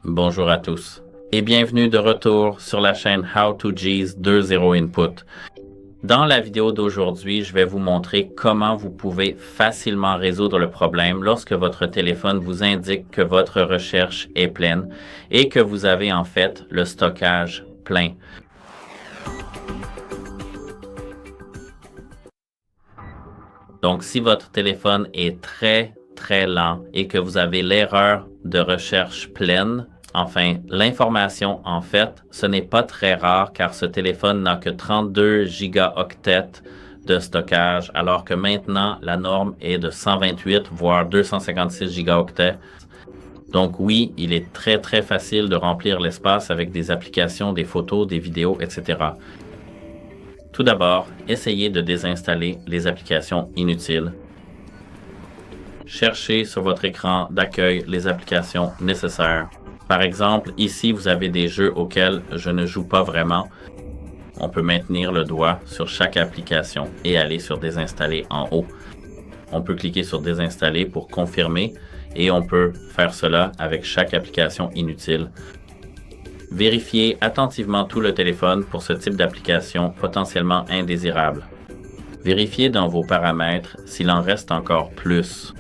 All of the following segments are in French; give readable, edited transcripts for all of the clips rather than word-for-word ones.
Bonjour à tous et bienvenue de retour sur la chaîne How to Jeez 2.0 Input. Dans la vidéo d'aujourd'hui, je vais vous montrer comment vous pouvez facilement résoudre le problème lorsque votre téléphone vous indique que votre recherche est pleine et que vous avez en fait le stockage plein. Donc, si votre téléphone est très lent et que vous avez l'erreur de recherche pleine, enfin, l'information, en fait, ce n'est pas très rare car ce téléphone n'a que 32 gigaoctets de stockage, alors que maintenant, la norme est de 128, voire 256 gigaoctets. Donc oui, il est très facile de remplir l'espace avec des applications, des photos, des vidéos, etc. Tout d'abord, essayez de désinstaller les applications inutiles. Cherchez sur votre écran d'accueil les applications nécessaires. Par exemple, ici, vous avez des jeux auxquels je ne joue pas vraiment. On peut maintenir le doigt sur chaque application et aller sur Désinstaller en haut. On peut cliquer sur Désinstaller pour confirmer et on peut faire cela avec chaque application inutile. Vérifiez attentivement tout le téléphone pour ce type d'application potentiellement indésirable. Vérifiez dans vos paramètres s'il en reste encore plus.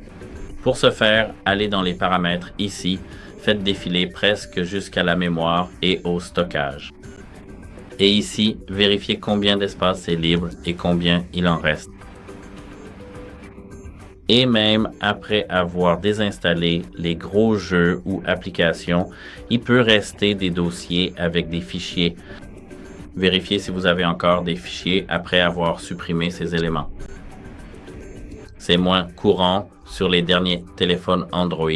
Pour ce faire, allez dans les paramètres ici, faites défiler presque jusqu'à la mémoire et au stockage. Et ici, vérifiez combien d'espace est libre et combien il en reste. Et même après avoir désinstallé les gros jeux ou applications, il peut rester des dossiers avec des fichiers. Vérifiez si vous avez encore des fichiers après avoir supprimé ces éléments. C'est moins courant sur les derniers téléphones Android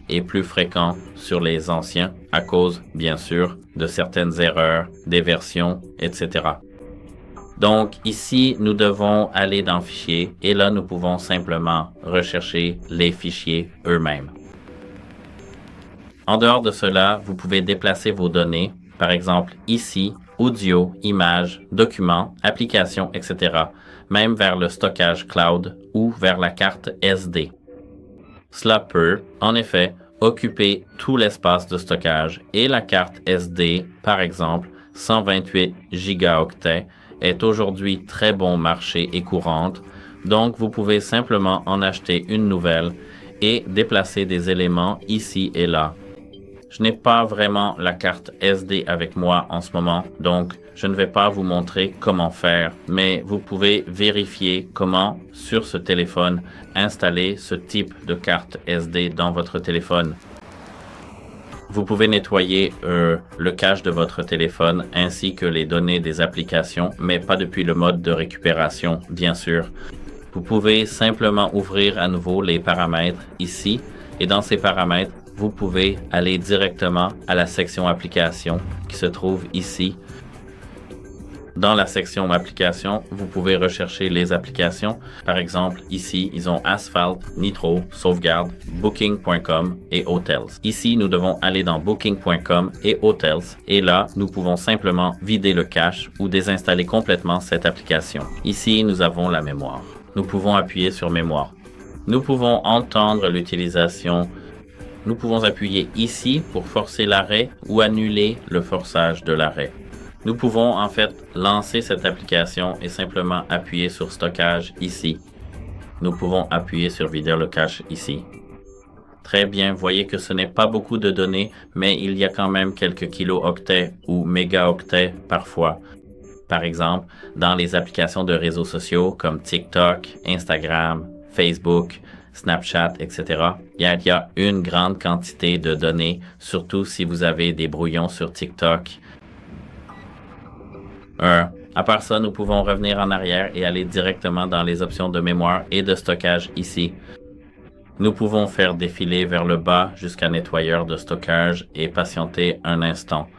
et plus fréquent sur les anciens à cause, bien sûr, de certaines erreurs, des versions, etc. Donc ici, nous devons aller dans Fichiers et là, nous pouvons simplement rechercher les fichiers eux-mêmes. En dehors de cela, vous pouvez déplacer vos données, par exemple ici, audio, images, documents, applications, etc., même vers le stockage cloud ou vers la carte SD. Cela peut, en effet, occuper tout l'espace de stockage et la carte SD, par exemple, 128 gigaoctets, est aujourd'hui très bon marché et courante, donc vous pouvez simplement en acheter une nouvelle et déplacer des éléments ici et là. Je n'ai pas vraiment la carte SD avec moi en ce moment, donc je ne vais pas vous montrer comment faire, mais vous pouvez vérifier comment, sur ce téléphone, installer ce type de carte SD dans votre téléphone. Vous pouvez nettoyer le cache de votre téléphone ainsi que les données des applications, mais pas depuis le mode de récupération, bien sûr. Vous pouvez simplement ouvrir à nouveau les paramètres ici, et dans ces paramètres, vous pouvez aller directement à la section Applications qui se trouve ici. Dans la section Applications, vous pouvez rechercher les applications. Par exemple, ici, ils ont Asphalt, Nitro, Sauvegarde, Booking.com et Hotels. Ici, nous devons aller dans Booking.com et Hotels. Et là, nous pouvons simplement vider le cache ou désinstaller complètement cette application. Ici, nous avons la mémoire. Nous pouvons appuyer sur Mémoire. Nous pouvons entendre l'utilisation. Nous pouvons appuyer ici pour forcer l'arrêt ou annuler le forçage de l'arrêt. Nous pouvons en fait lancer cette application et simplement appuyer sur Stockage ici. Nous pouvons appuyer sur Vider le cache ici. Très bien, voyez que ce n'est pas beaucoup de données, mais il y a quand même quelques kilooctets ou mégaoctets parfois. Par exemple, dans les applications de réseaux sociaux comme TikTok, Instagram, Facebook, Snapchat, etc., il y a une grande quantité de données, surtout si vous avez des brouillons sur TikTok. À part ça, nous pouvons revenir en arrière et aller directement dans les options de mémoire et de stockage ici. Nous pouvons faire défiler vers le bas jusqu'à nettoyeur de stockage et patienter un instant.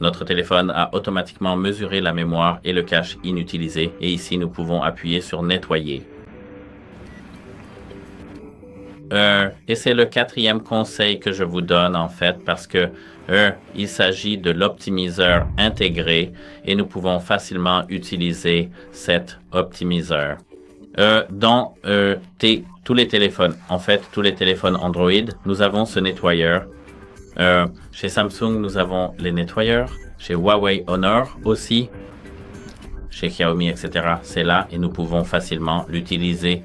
Notre téléphone a automatiquement mesuré la mémoire et le cache inutilisé et ici nous pouvons appuyer sur nettoyer. Et c'est le quatrième conseil que je vous donne en fait parce que il s'agit de l'optimiseur intégré et nous pouvons facilement utiliser cet optimiseur. Dans tous les téléphones, en fait tous les téléphones Android, nous avons ce nettoyeur Chez Samsung, nous avons les nettoyeurs. Chez Huawei Honor aussi. Chez Xiaomi, etc. C'est là et nous pouvons facilement l'utiliser.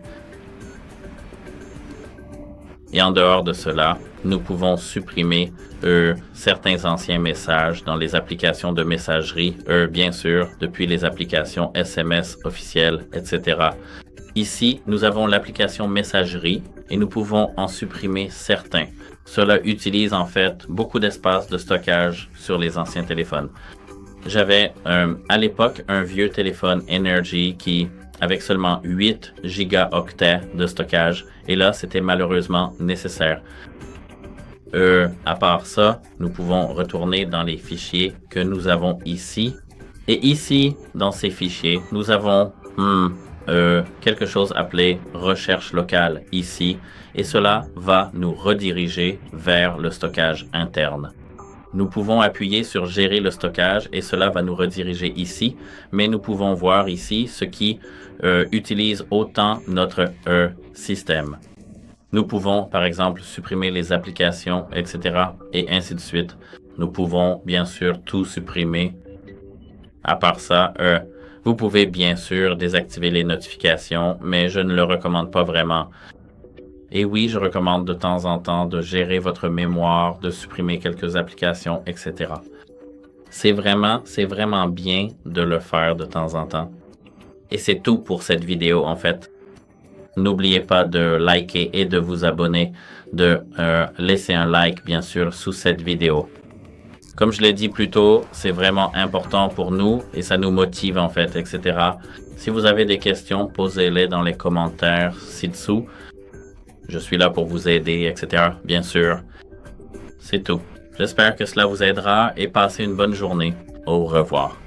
Et en dehors de cela, nous pouvons supprimer certains anciens messages dans les applications de messagerie, bien sûr, depuis les applications SMS officielles, etc. Ici, nous avons l'application messagerie et nous pouvons en supprimer certains. Cela utilise en fait beaucoup d'espace de stockage sur les anciens téléphones. J'avais à l'époque un vieux téléphone Energy qui avec seulement 8 gigaoctets de stockage et là c'était malheureusement nécessaire. À part ça, nous pouvons retourner dans les fichiers que nous avons ici. Et ici, dans ces fichiers, nous avons quelque chose appelé recherche locale ici. Et cela va nous rediriger vers le stockage interne. Nous pouvons appuyer sur gérer le stockage et cela va nous rediriger ici. Mais nous pouvons voir ici ce qui utilise autant notre système. Nous pouvons, par exemple, supprimer les applications, etc. et ainsi de suite. Nous pouvons, bien sûr, tout supprimer. À part ça, vous pouvez, bien sûr, désactiver les notifications, mais je ne le recommande pas vraiment. Et oui, je recommande de temps en temps de gérer votre mémoire, de supprimer quelques applications, etc. C'est vraiment bien de le faire de temps en temps. Et c'est tout pour cette vidéo, en fait. N'oubliez pas de liker et de vous abonner, de laisser un like, bien sûr, sous cette vidéo. Comme je l'ai dit plus tôt, c'est vraiment important pour nous et ça nous motive, en fait, etc. Si vous avez des questions, posez-les dans les commentaires ci-dessous. Je suis là pour vous aider, etc. Bien sûr. C'est tout. J'espère que cela vous aidera et passez une bonne journée. Au revoir.